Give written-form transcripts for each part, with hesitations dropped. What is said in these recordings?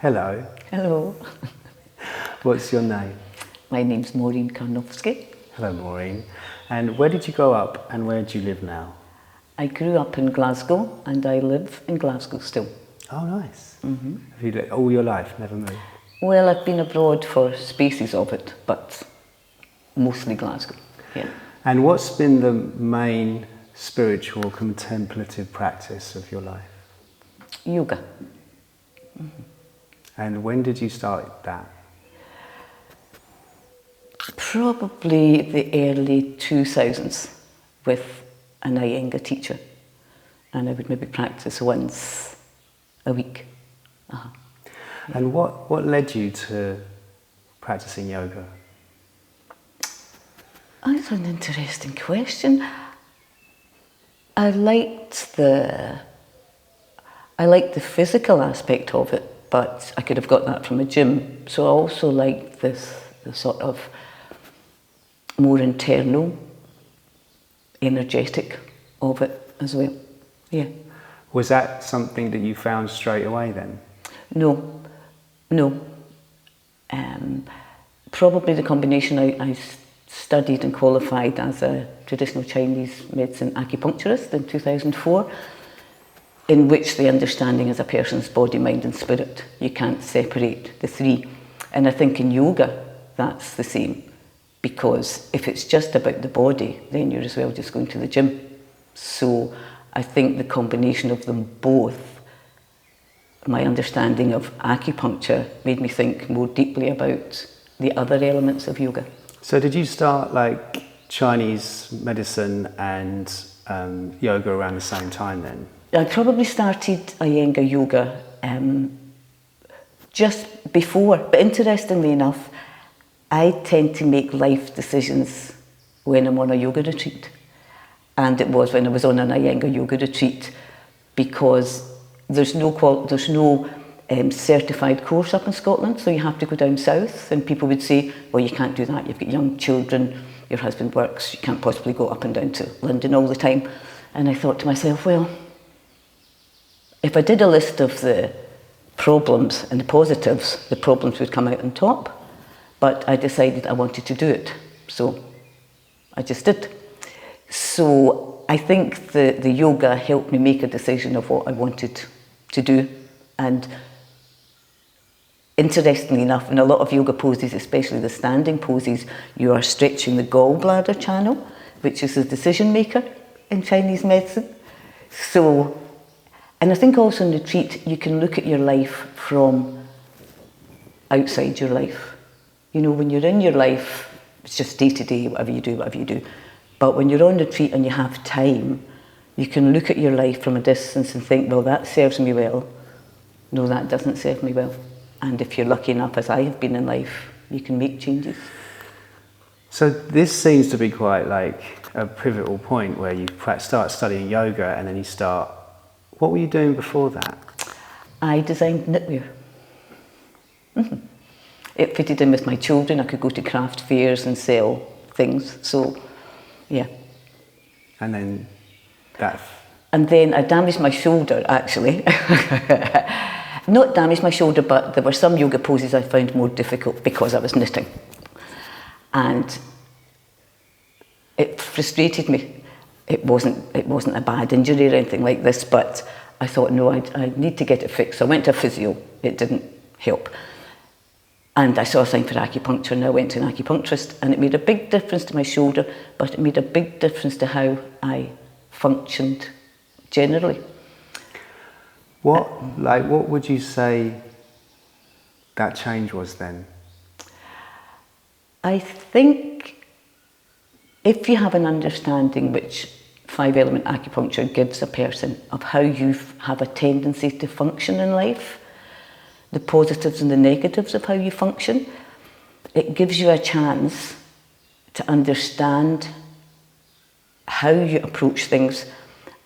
Hello, Hello, what's your name? my name's Maureen Karnowski. Hello, Maureen. And where did you grow up and where do you live now? I grew up in Glasgow and I live in Glasgow still. Oh, nice. Have you lived all your life, never moved? Well, I've been abroad for spaces of it, but mostly Glasgow, yeah. And what's been the main spiritual contemplative practice of your life? Yoga. And when did you start that? Probably the early 2000s with an Iyengar teacher, and I would maybe practice once a week. And what led you to practicing yoga? That's an interesting question. I liked the physical aspect of it, but I could have got that from a gym. So I also liked the sort of more internal, energetic of it as well. Yeah. Was that something that you found straight away then? No. Probably the combination. I studied and qualified as a traditional Chinese medicine acupuncturist in 2004, in which the understanding is a person's body, mind and spirit. You can't separate the three. And I think in yoga that's the same, because if it's just about the body, then you're as well just going to the gym. So I think the combination of them both, my understanding of acupuncture made me think more deeply about the other elements of yoga. So did you start like Chinese medicine and yoga around the same time then? I probably started Iyengar yoga just before, but interestingly enough, I tend to make life decisions when I'm on a yoga retreat. And it was when I was on an Iyengar yoga retreat, because there's no certified course up in Scotland, so you have to go down south, and people would say, well, you can't do that, you've got young children, your husband works, you can't possibly go up and down to London all the time. And I thought to myself, well, if I did a list of the problems and the positives, the problems would come out on top. But I decided I wanted to do it, so I just did. So I think the yoga helped me make a decision of what I wanted to do. And interestingly enough, in a lot of yoga poses, especially the standing poses, you are stretching the gallbladder channel, which is the decision maker in Chinese medicine. So, and I think also in retreat, you can look at your life from outside your life. You know, when you're in your life, it's just day to day, whatever you do. But when you're on retreat and you have time, you can look at your life from a distance and think, well, that serves me well. No, that doesn't serve me well. And if you're lucky enough, as I have been in life, you can make changes. So this seems to be quite like a pivotal point where you start studying yoga and then you start... What were you doing before that? I designed knitwear. It fitted in with my children. I could go to craft fairs and sell things. So, yeah. And then that... And then I damaged my shoulder, actually. Not damaged my shoulder, but there were some yoga poses I found more difficult because I was knitting. And it frustrated me. It wasn't a bad injury or anything like this, but I thought, no, I need to get it fixed. So I went to a physio. It didn't help. And I saw a sign for acupuncture, and I went to an acupuncturist, and it made a big difference to my shoulder, but it made a big difference to how I functioned generally. What would you say that change was then? I think if you have an understanding, which 5-element acupuncture gives a person, of how you have a tendency to function in life, the positives and the negatives of how you function, it gives you a chance to understand how you approach things,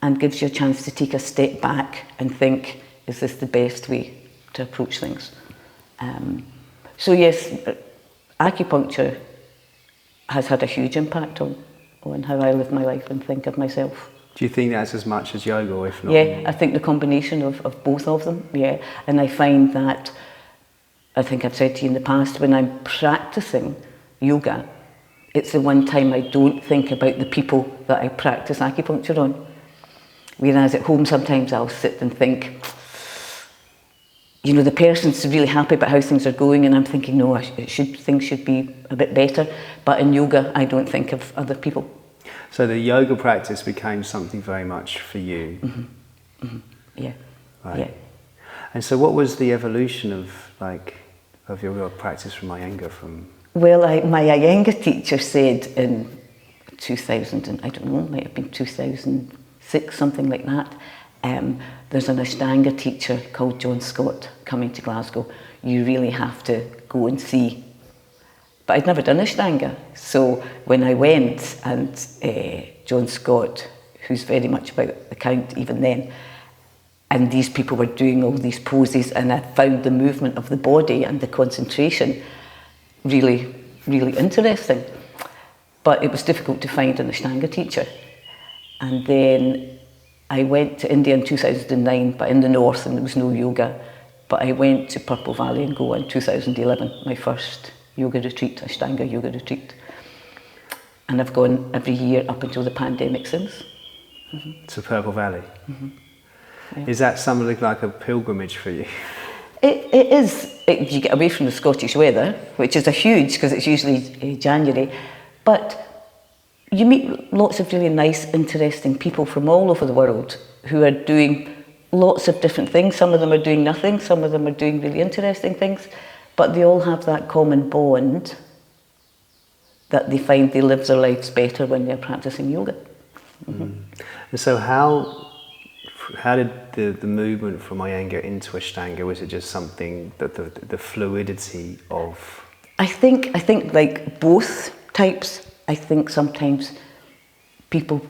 and gives you a chance to take a step back and think, is this the best way to approach things? So yes, acupuncture has had a huge impact on how I live my life and think of myself. Do you think that's as much as yoga, or if not? Yeah, I think the combination of both of them, yeah. And I find that I think I've said to you in the past, when I'm practicing yoga, it's the one time I don't think about the people that I practice acupuncture on. Whereas at home, sometimes I'll sit and think, you know, the person's really happy about how things are going, and I'm thinking, no, things should be a bit better. But in yoga, I don't think of other people. So the yoga practice became something very much for you. Mm-hmm. Mm-hmm. Yeah. Right. Yeah. And so what was the evolution of your practice from Iyengar from? Well, my Iyengar teacher said in 2000, and I don't know, it might have been 2006, something like that, there's an Ashtanga teacher called John Scott coming to Glasgow. You really have to go and see. But I'd never done Ashtanga, so when I went, and John Scott, who's very much about the count even then, and these people were doing all these poses, and I found the movement of the body and the concentration really, really interesting. But it was difficult to find an Ashtanga teacher. And then I went to India in 2009, but in the north, and there was no yoga. But I went to Purple Valley in Goa in 2011, my first yoga retreat, Ashtanga Yoga retreat. And I've gone every year up until the pandemic since. Mm-hmm. To Purple Valley? Mm-hmm. Yeah. Is that something like a pilgrimage for you? It is. You get away from the Scottish weather, which is a huge, because it's usually January, but you meet lots of really nice, interesting people from all over the world who are doing lots of different things. Some of them are doing nothing, some of them are doing really interesting things, but they all have that common bond that they find they live their lives better when they're practicing yoga. Mm-hmm. And so how did the movement from Iyengar into Ashtanga, was it just something that the fluidity of? I think like both types. I think sometimes people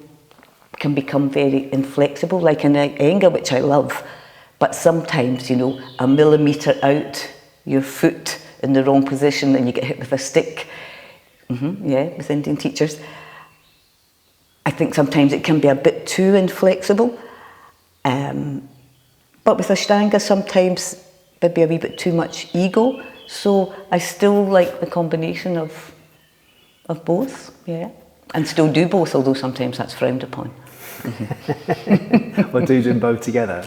can become very inflexible, like in Iyengar, which I love, but sometimes, you know, a millimetre out, your foot in the wrong position and you get hit with a stick. Mm-hmm, yeah, with Indian teachers. I think sometimes it can be a bit too inflexible. But with Ashtanga, sometimes maybe a wee bit too much ego. So I still like the combination of both, yeah. And still do both, although sometimes that's frowned upon. Or do them both together?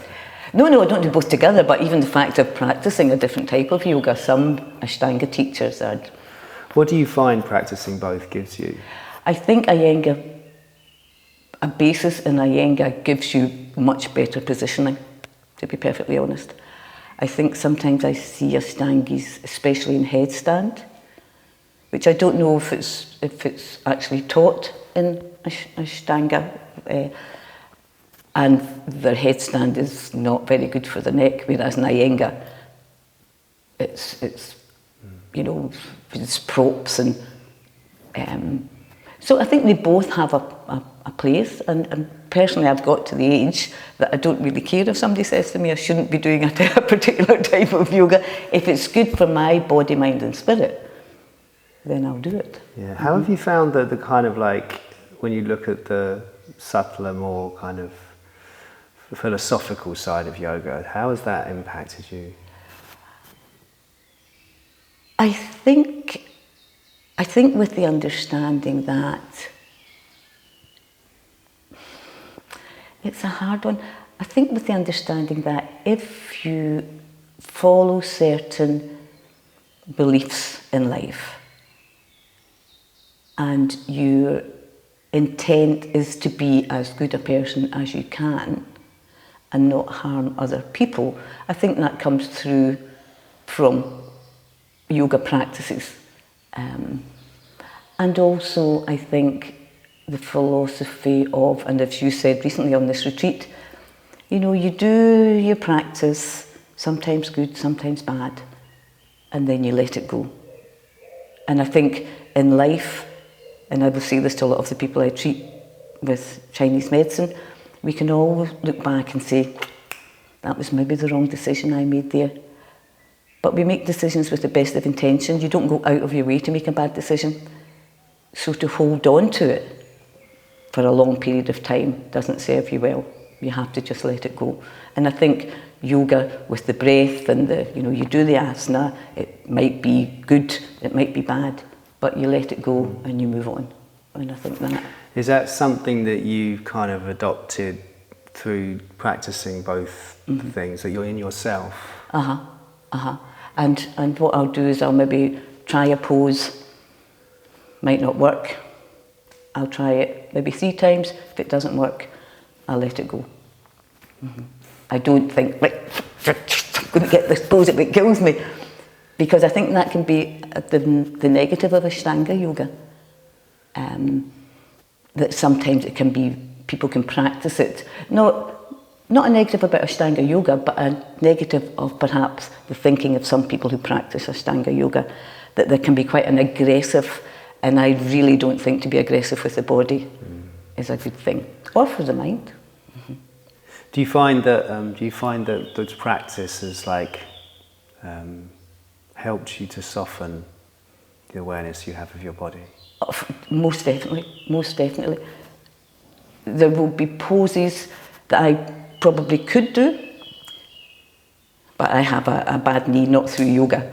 No, I don't do both together, but even the fact of practicing a different type of yoga, some Ashtanga teachers are. What do you find practicing both gives you? I think Iyengar, a basis in Iyengar gives you much better positioning, to be perfectly honest. I think sometimes I see Ashtangis, especially in headstand, which I don't know if it's actually taught in Ashtanga, and their headstand is not very good for the neck, whereas in Iyengar, it's you know, it's props and so I think they both have a place, and personally I've got to the age that I don't really care if somebody says to me I shouldn't be doing a particular type of yoga. If it's good for my body, mind and spirit, then I'll do it. Yeah. How have you found that the kind of like, when you look at the subtler, more kind of philosophical side of yoga, how has that impacted you? I think with the understanding that it's a hard one. I think with the understanding that if you follow certain beliefs in life and your intent is to be as good a person as you can and not harm other people, I think that comes through from yoga practices. And also I think the philosophy of, and as you said recently on this retreat, you know, you do your practice, sometimes good, sometimes bad, and then you let it go. And I think in life, and I will say this to a lot of the people I treat with Chinese medicine, we can always look back and say, that was maybe the wrong decision I made there. But we make decisions with the best of intentions. You don't go out of your way to make a bad decision. So to hold on to it for a long period of time doesn't serve you well. You have to just let it go. And I think yoga with the breath and you do the asana. It might be good, it might be bad, but you let it go and you move on. And I think that... Is that something that you kind of adopted through practicing both things, that you're in yourself? And what I'll do is I'll maybe try a pose, might not work. I'll try it maybe 3 times. If it doesn't work, I'll let it go. I don't think, right, I'm going to get this pose if it kills me. Because I think that can be the negative of Ashtanga Yoga. That sometimes it can be, people can practice it. Not a negative about Ashtanga Yoga, but a negative of perhaps the thinking of some people who practice Ashtanga Yoga, that there can be quite an aggressive, and I really don't think to be aggressive with the body is a good thing, or for the mind. Do you find that those practice has like helped you to soften the awareness you have of your body? Oh, most definitely. There will be poses that I probably could do, but I have a bad knee, not through yoga.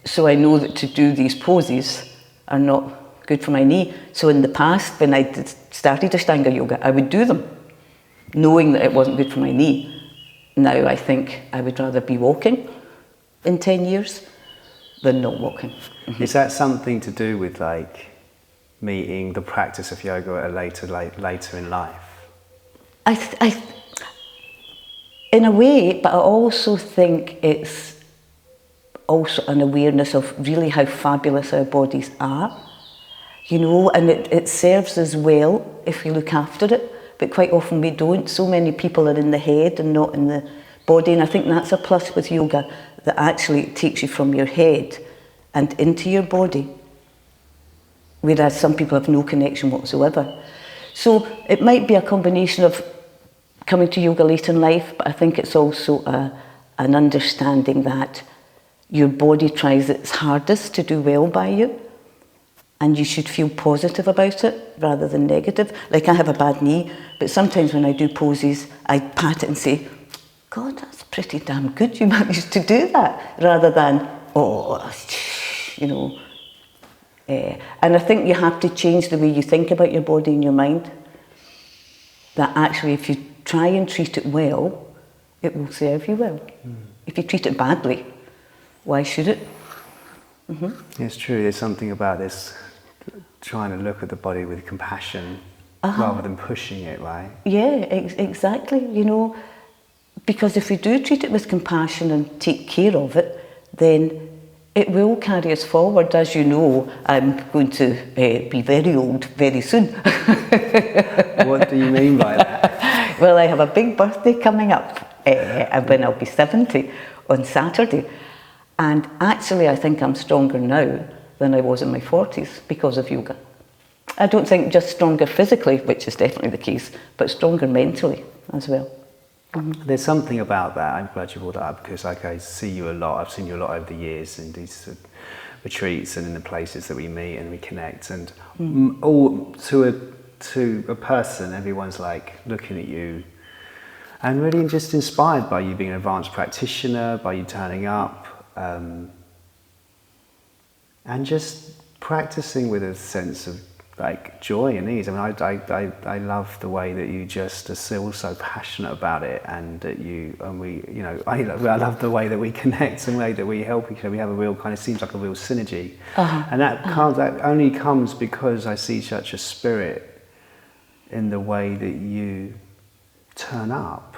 So I know that to do these poses are not good for my knee. So in the past, when I started Ashtanga Yoga, I would do them, knowing that it wasn't good for my knee. Now I think I would rather be walking in 10 years than not walking. Is that something to do with like meeting the practice of yoga at a later in life? I in a way, but I also think it's also an awareness of really how fabulous our bodies are, and it serves us well if we look after it, but quite often we don't. So many people are in the head and not in the body, and I think that's a plus with yoga, that actually it takes you from your head and into your body, whereas some people have no connection whatsoever. So it might be a combination of coming to yoga late in life, but I think it's also an understanding that your body tries its hardest to do well by you, and you should feel positive about it rather than negative. Like, I have a bad knee, but sometimes when I do poses, I pat it and say, God, that's pretty damn good you managed to do that, rather than, and I think you have to change the way you think about your body and your mind. That actually, if you try and treat it well, it will serve you well. If you treat it badly, why should it? It's true, there's something about this, trying to look at the body with compassion rather than pushing it, right? Yeah, exactly, because if we do treat it with compassion and take care of it, then it will carry us forward. As you know, I'm going to be very old very soon. What do you mean by that? Well, I have a big birthday coming up when I'll be 70 on Saturday. And actually, I think I'm stronger now than I was in my 40s because of yoga. I don't think just stronger physically, which is definitely the case, but stronger mentally as well. There's something about that. I'm glad you brought that up, because like I see you a lot. I've seen you a lot over the years in these retreats and in the places that we meet and we connect. And all to a person, everyone's like looking at you and really just inspired by you being an advanced practitioner, by you turning up, and just practicing with a sense of like joy and ease. I mean, I love the way that you just are still so passionate about it, and that I love the way that we connect and the way that we help each other. We have a real kind of, seems like a real synergy, and that only comes because I see such a spirit in the way that you turn up.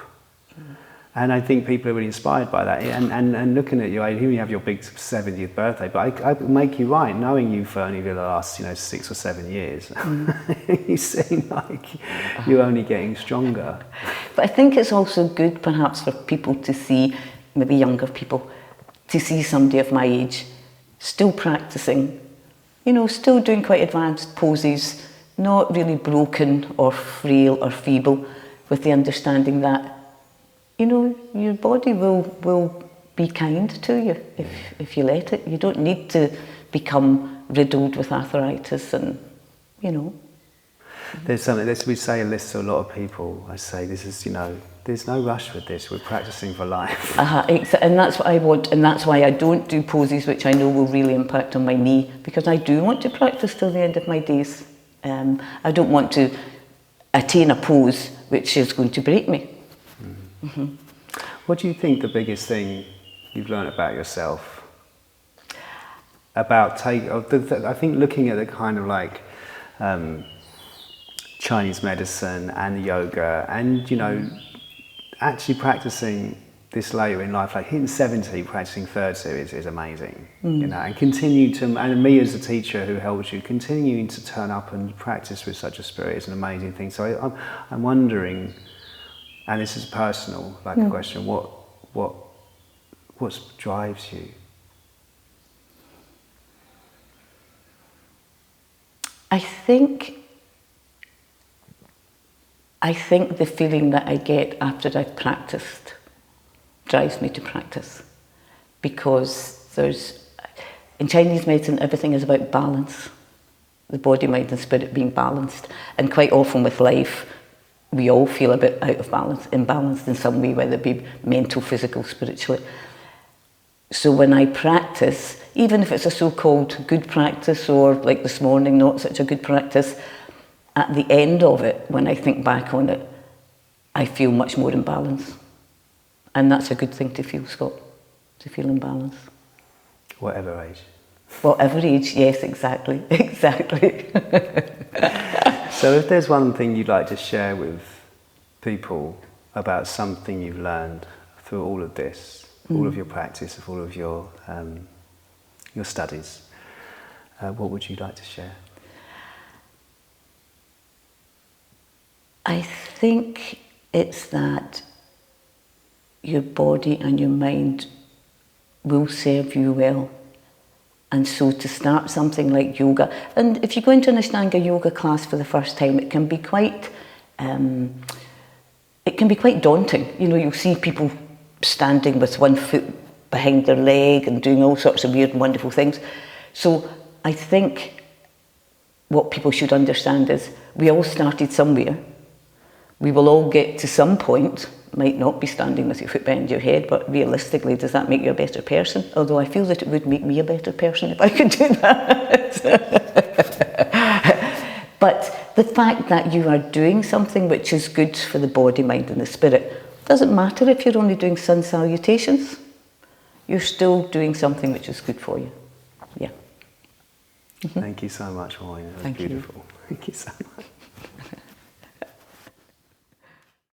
And I think people are really inspired by that. And looking at you, I hear you have your big 70th birthday, but I make you right, knowing you for only the last 6 or 7 years. You seem like you're only getting stronger. But I think it's also good perhaps for people to see, maybe younger people, to see somebody of my age still practicing, still doing quite advanced poses, not really broken or frail or feeble, with the understanding that your body will be kind to you if you let it. You don't need to become riddled with arthritis and, There's something, we say this to a lot of people. I say, this is, there's no rush with this. We're practicing for life. And that's what I want, and that's why I don't do poses which I know will really impact on my knee, because I do want to practice till the end of my days. I don't want to attain a pose which is going to break me. What do you think the biggest thing you've learned about yourself? About I think looking at the kind of like Chinese medicine and yoga, and you know, actually practicing this later in life, like hitting 70, practicing 30 is amazing. You know, and continue to, and me as a teacher who helps you, continuing to turn up and practice with such a spirit is an amazing thing. So I'm wondering, and this is personal, like a question, what drives you? I think the feeling that I get after I've practiced drives me to practice, because in Chinese medicine everything is about balance, the body, mind and spirit being balanced, and quite often with life we all feel a bit out of balance, imbalanced in some way, whether it be mental, physical, spiritually. So when I practice, even if it's a so-called good practice, or like this morning, not such a good practice, at the end of it, when I think back on it, I feel much more in balance. And that's a good thing to feel, Scott, to feel in balance. Whatever age. Whatever age, yes, exactly, exactly. So if there's one thing you'd like to share with people about something you've learned through all of this, all of your practice, of all of your studies, what would you like to share? I think it's that your body and your mind will serve you well. And so to start something like yoga, and if you go into an Ashtanga yoga class for the first time, it can be quite daunting. You know, you'll see people standing with one foot behind their leg and doing all sorts of weird and wonderful things. So I think what people should understand is we all started somewhere. We will all get to some point, might not be standing with your foot behind your head, but realistically, does that make you a better person? Although I feel that it would make me a better person if I could do that. But the fact that you are doing something which is good for the body, mind and the spirit, doesn't matter if you're only doing sun salutations. You're still doing something which is good for you. Yeah. Thank you so much, Maureen. It was beautiful. Thank you so much.